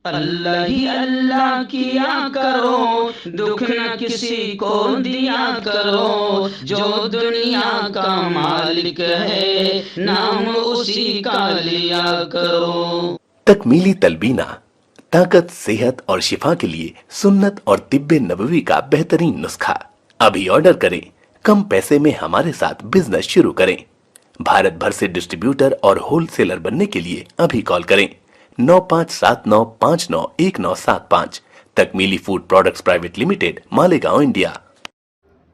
اللہ ہی اللہ کیا کرو، دکھ نہ کسی کو دیا کرو، جو دنیا کا مالک ہے نام اسی کا لیا کرو۔ تکمیلی تلبینہ طاقت، صحت اور شفا کے لیے سنت اور طب نبوی کا بہترین نسخہ۔ ابھی آرڈر کریں، کم پیسے میں ہمارے ساتھ بزنس شروع کریں۔ بھارت بھر سے ڈسٹریبیوٹر اور ہول سیلر بننے کے لیے ابھی کال کریں 9579591975۔ Takmili food products private limited, Malegaon, India.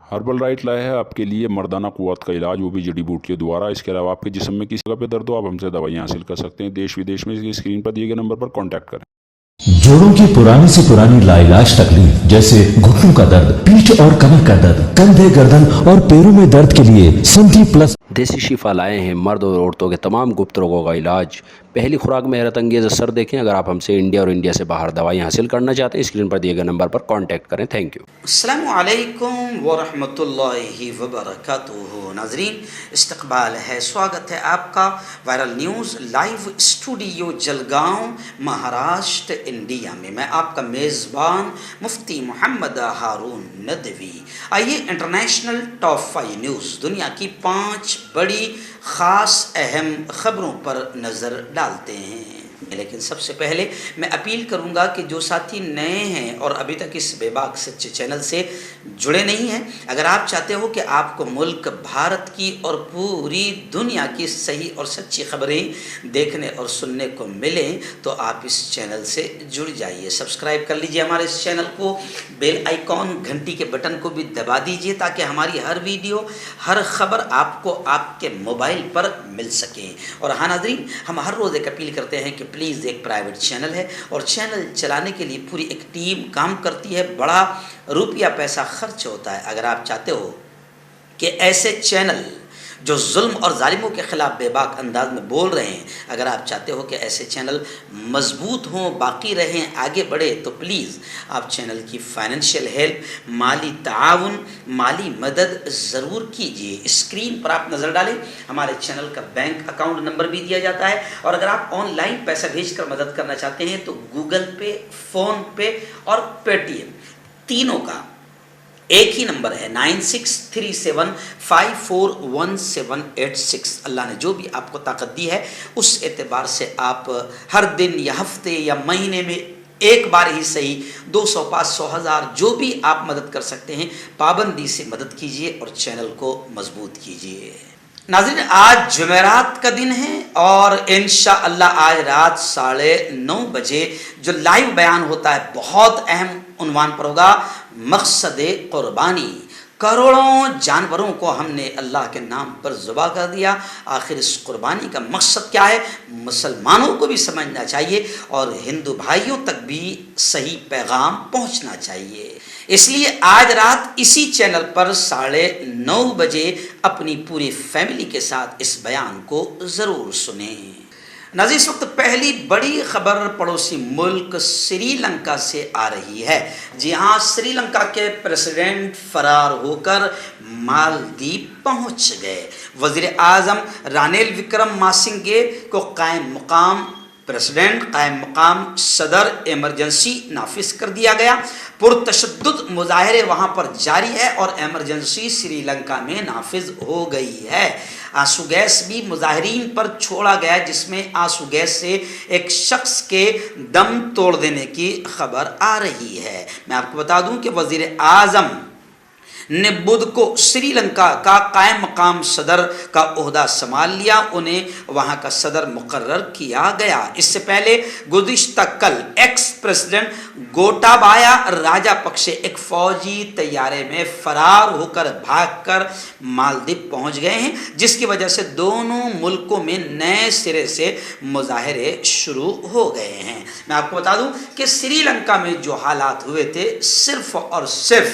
Herbal right لائے ہے آپ کے لیے مردانہ قوت کا علاج، وہ بھی جڑی بوٹیوں دوارا۔ اس کے علاوہ آپ کے جسم میں کسی جگہ پہ درد ہو، آپ ہم سے دوائیاں حاصل کر سکتے ہیں دیش ودیش میں۔ اسکرین پر دیے گئے نمبر پر کانٹیکٹ کریں۔ جوڑوں کی پرانی سے پرانی لاعلاج تکلیف جیسے گھٹنوں کا درد، پیٹھ اور کمر کا درد، کندھے، گردن اور پیروں میں درد کے لیے سنٹی پلس دیسی شفا لائے ہیں مرد اور عورتوں کے تمام گپت روگوں کا علاج۔ پہلی خوراک میں حیرت انگیز اثر دیکھیں۔ اگر آپ ہم سے انڈیا اور انڈیا سے باہر دوائیں حاصل کرنا چاہتے ہیں، اسکرین پر دیے گئے نمبر پر کانٹیکٹ کریں۔ Thank you. السلام علیکم ورحمۃ اللہ وبرکاتہ۔ ناظرین، استقبال ہے، سواگت ہے آپ کا viral news live studio Jalgaon, Maharashtra, India میں۔ میں آپ کا میزبان مفتی محمد ہارون ندوی۔ آئیے انٹرنیشنل ٹاپ 5 نیوز، دنیا کی 5 بڑی خاص اہم خبروں پر نظر ڈالتے ہیں۔ لیکن سب سے پہلے میں اپیل کروں گا کہ جو ساتھی نئے ہیں اور ابھی تک اس بے باک سچے چینل سے جڑے نہیں ہیں، اگر آپ چاہتے ہو کہ آپ کو ملک بھارت کی اور پوری دنیا کی صحیح اور سچی خبریں دیکھنے اور سننے کو ملیں تو آپ اس چینل سے جڑ جائیے، سبسکرائب کر لیجئے ہمارے اس چینل کو، بیل آئیکن گھنٹی کے بٹن کو بھی دبا دیجئے تاکہ ہماری ہر ویڈیو، ہر خبر آپ کو آپ کے موبائل پر مل سکے۔ اور ہاں ناظرین، ہم ہر روز ایک اپیل کرتے ہیں کہ پلیز، ایک پرائیویٹ چینل ہے اور چینل چلانے کے لیے پوری ایک ٹیم کام کرتی ہے، بڑا روپیہ پیسہ خرچ ہوتا ہے۔ اگر آپ چاہتے ہو کہ ایسے چینل جو ظلم اور ظالموں کے خلاف بے باک انداز میں بول رہے ہیں، اگر آپ چاہتے ہو کہ ایسے چینل مضبوط ہوں، باقی رہیں، آگے بڑھے، تو پلیز آپ چینل کی فائنینشیل ہیلپ، مالی تعاون، مالی مدد ضرور کیجیے۔ اسکرین پر آپ نظر ڈالیں، ہمارے چینل کا بینک اکاؤنٹ نمبر بھی دیا جاتا ہے، اور اگر آپ آن لائن پیسہ بھیج کر مدد کرنا چاہتے ہیں تو گوگل پے، فون پے اور پے ٹی ایم تینوں کا ایک ہی نمبر ہے 9637541786۔ اللہ نے جو بھی آپ کو طاقت دی ہے اس اعتبار سے آپ ہر دن یا ہفتے یا مہینے میں ایک بار ہی صحیح 200، 500، 1000 جو بھی آپ مدد کر سکتے ہیں، پابندی سے مدد کیجیے اور چینل کو مضبوط کیجیے۔ ناظرین، آج جمعرات کا دن ہے اور انشاءاللہ آج رات 9:30 بجے جو لائیو بیان ہوتا ہے بہت اہم عنوان پر ہوگا، مقصد قربانی۔ کروڑوں جانوروں کو ہم نے اللہ کے نام پر ذبح کر دیا، آخر اس قربانی کا مقصد کیا ہے مسلمانوں کو بھی سمجھنا چاہیے اور ہندو بھائیوں تک بھی صحیح پیغام پہنچنا چاہیے۔ اس لیے آج رات اسی چینل پر 9:30 بجے اپنی پوری فیملی کے ساتھ اس بیان کو ضرور سنیں۔ ناظرین، اس وقت پہلی بڑی خبر پڑوسی ملک سری لنکا سے آ رہی ہے۔ جی ہاں، سری لنکا کے پریزیڈنٹ فرار ہو کر مالدیپ پہنچ گئے۔ وزیر اعظم رانیل وکرم ماسنگے کو قائم مقام پریزیڈنٹ، قائم مقام صدر ایمرجنسی نافذ کر دیا گیا۔ پرتشدد مظاہرے وہاں پر جاری ہے اور ایمرجنسی سری لنکا میں نافذ ہو گئی ہے۔ آنسو گیس بھی مظاہرین پر چھوڑا گیا، جس میں آنسو گیس سے ایک شخص کے دم توڑ دینے کی خبر آ رہی ہے۔ میں آپ کو بتا دوں کہ وزیر اعظم نے بدھ کو سری لنکا کا قائم مقام صدر کا عہدہ سنبھال لیا، انہیں وہاں کا صدر مقرر کیا گیا۔ اس سے پہلے گزشتہ کل ایکس پریزیڈنٹ گوٹابایا راجا پکسے ایک فوجی طیارے میں فرار ہو کر بھاگ کر مالدیپ پہنچ گئے ہیں، جس کی وجہ سے دونوں ملکوں میں نئے سرے سے مظاہرے شروع ہو گئے ہیں۔ میں آپ کو بتا دوں کہ سری لنکا میں جو حالات ہوئے تھے، صرف اور صرف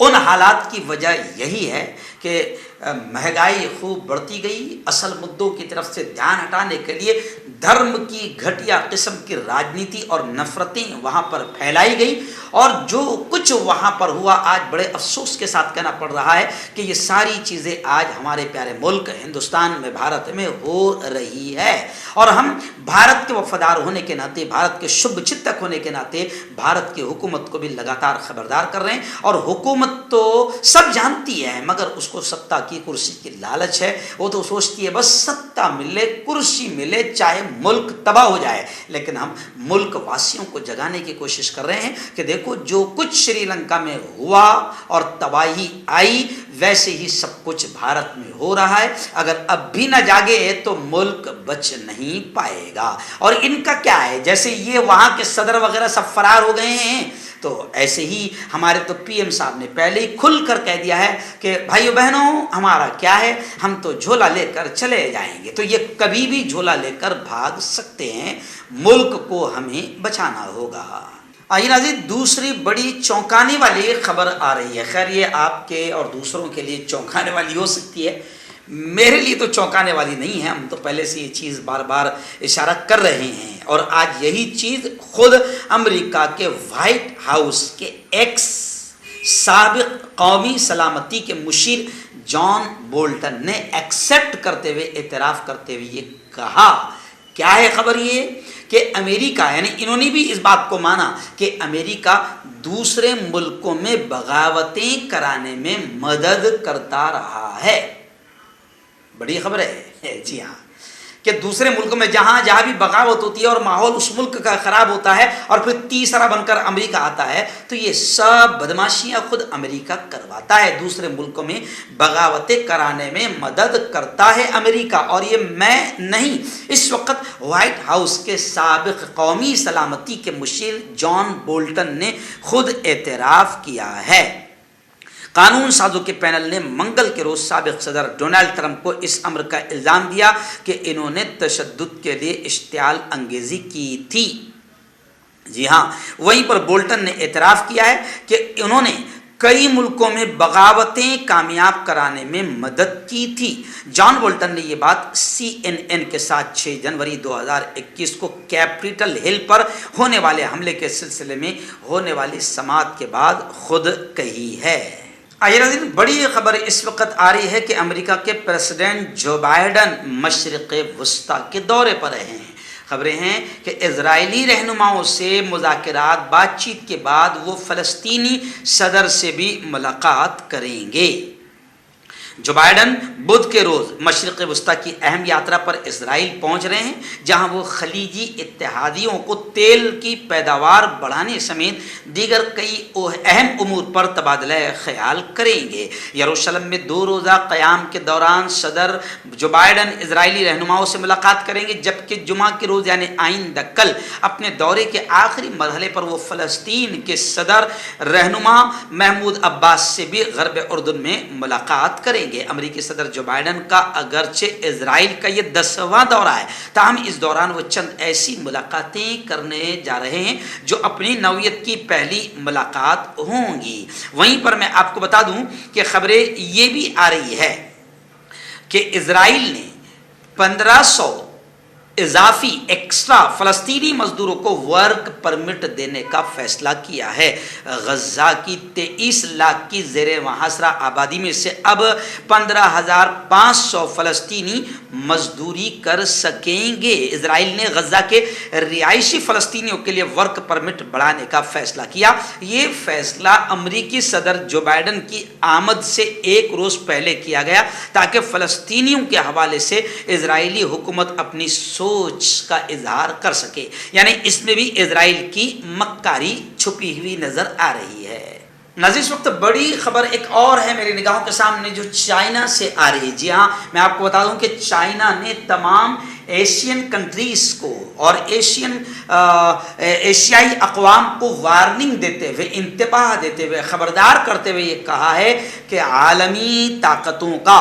ان حالات کی وجہ یہی ہے کہ مہنگائی خوب بڑھتی گئی، اصل مدعوں کی طرف سے دھیان ہٹانے کے لیے دھرم کی گھٹیا قسم کی راجنیتی اور نفرتیں وہاں پر پھیلائی گئی، اور جو کچھ وہاں پر ہوا آج بڑے افسوس کے ساتھ کہنا پڑ رہا ہے کہ یہ ساری چیزیں آج ہمارے پیارے ملک ہندوستان میں، بھارت میں ہو رہی ہے، اور ہم بھارت کے وفادار ہونے کے ناطے، بھارت کے شبھ چنتک ہونے کے ناطے بھارت کی حکومت کو بھی لگاتار خبردار کر رہے ہیں۔ اور حکومت تو سب جانتی ہے، مگر اس کو ستہ کی کرسی کی لالچ ہے، وہ تو سوچتی ہے بس ستہ ملے، کرسی ملے، چاہے ملک تباہ ہو جائے۔ لیکن ہم ملک واسیوں کو جگانے کی کوشش کر رہے ہیں کہ دیکھو جو کچھ سری لنکا میں ہوا اور تباہی آئی، ویسے ہی سب کچھ بھارت میں ہو رہا ہے۔ اگر اب بھی نہ جاگے تو ملک بچ نہیں پائے گا۔ اور ان کا کیا ہے، جیسے یہ وہاں کے صدر وغیرہ سب فرار ہو گئے ہیں، تو ایسے ہی ہمارے تو پی ایم صاحب نے پہلے ہی کھل کر کہہ دیا ہے کہ بھائیو بہنوں ہمارا کیا ہے، ہم تو جھولا لے کر چلے جائیں گے۔ تو یہ کبھی بھی جھولا لے کر بھاگ سکتے ہیں، ملک کو ہمیں بچانا ہوگا۔ آئیے ناظرین، دوسری بڑی چونکانے والی خبر آ رہی ہے۔ خیر یہ آپ کے اور دوسروں کے لیے چونکانے والی ہو سکتی ہے، میرے لیے تو چونکانے والی نہیں ہے، ہم تو پہلے سے یہ چیز بار بار اشارہ کر رہے ہیں، اور آج یہی چیز خود امریکہ کے وائٹ ہاؤس کے ایکس سابق قومی سلامتی کے مشیر جان بولٹن نے ایکسیپٹ کرتے ہوئے، اعتراف کرتے ہوئے یہ کہا، کیا ہے خبر یہ کہ امریکہ، یعنی انہوں نے بھی اس بات کو مانا کہ امریکہ دوسرے ملکوں میں بغاوتیں کرانے میں مدد کرتا رہا ہے۔ بڑی خبر ہے، جی ہاں، کہ دوسرے ملکوں میں جہاں بھی بغاوت ہوتی ہے اور ماحول اس ملک کا خراب ہوتا ہے اور پھر تیسرا بن کر امریکہ آتا ہے، تو یہ سب بدماشیاں خود امریکہ کرواتا ہے، دوسرے ملکوں میں بغاوتیں کرانے میں مدد کرتا ہے امریکہ۔ اور یہ میں نہیں، اس وقت وائٹ ہاؤس کے سابق قومی سلامتی کے مشیر جان بولٹن نے خود اعتراف کیا ہے۔ قانون سازوں کے پینل نے منگل کے روز سابق صدر ڈونلڈ ٹرمپ کو اس امر کا الزام دیا کہ انہوں نے تشدد کے لیے اشتعال انگیزی کی تھی۔ جی ہاں، وہیں پر بولٹن نے اعتراف کیا ہے کہ انہوں نے کئی ملکوں میں بغاوتیں کامیاب کرانے میں مدد کی تھی۔ جان بولٹن نے یہ بات CNN کے ساتھ 6 جنوری 2021 کو کیپٹل ہل پر ہونے والے حملے کے سلسلے میں ہونے والی سماعت کے بعد خود کہی ہے۔ آئیے ناظرین، بڑی خبر اس وقت آ رہی ہے کہ امریکہ کے پریزیڈنٹ جو بائیڈن مشرق وسطیٰ کے دورے پر ہیں۔ خبریں ہیں کہ اسرائیلی رہنماؤں سے مذاکرات بات چیت کے بعد وہ فلسطینی صدر سے بھی ملاقات کریں گے۔ جو بائیڈن بدھ کے روز مشرق وسطیٰ کی اہم یاترا پر اسرائیل پہنچ رہے ہیں، جہاں وہ خلیجی اتحادیوں کو تیل کی پیداوار بڑھانے سمیت دیگر کئی اہم امور پر تبادلہ خیال کریں گے۔ یروشلم میں 2 روزہ قیام کے دوران صدر جو بائیڈن اسرائیلی رہنماؤں سے ملاقات کریں گے، جبکہ جمعہ کے روز یعنی آئندہ کل اپنے دورے کے آخری مرحلے پر وہ فلسطین کے صدر رہنما محمود عباس سے بھی غرب اردن میں ملاقات کریں گے۔ امریکی صدر جو بائیڈن کا اگرچہ اسرائیل کا یہ 10واں دورہ ہے، تاہم اس دوران وہ چند ایسی ملاقاتیں کرنے جا رہے ہیں جو اپنی نوعیت کی پہلی ملاقات ہوں گی۔ وہیں پر میں آپ کو بتا دوں کہ خبریں یہ بھی آ رہی ہے کہ اسرائیل نے 1500 اضافی ایکسٹرا فلسطینی مزدوروں کو ورک پرمٹ دینے کا فیصلہ کیا ہے۔ غزہ کی 23 لاکھ کی زیر محاصرہ آبادی میں سے اب 15,500 فلسطینی مزدوری کر سکیں گے۔ اسرائیل نے غزہ کے رہائشی فلسطینیوں کے لیے ورک پرمٹ بڑھانے کا فیصلہ کیا۔ یہ فیصلہ امریکی صدر جو بائیڈن کی آمد سے 1 روز پہلے کیا گیا تاکہ فلسطینیوں کے حوالے سے اسرائیلی حکومت اپنی سوچ کا اظہار کر سکے، یعنی اس میں بھی اسرائیل کی مکاری چھپی ہوئی نظر آ رہی ہے۔ ناظرین، اس وقت بڑی خبر ایک اور ہے میری نگاہوں کے سامنے جو چائنا سے آ رہی ہے۔ جی ہاں، میں آپ کو بتا دوں کہ چائنا نے تمام ایشین کنٹریز کو اور ایشیائی اقوام کو وارننگ دیتے ہوئے، انتباہ دیتے ہوئے، خبردار کرتے ہوئے یہ کہا ہے کہ عالمی طاقتوں کا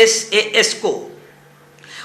SAS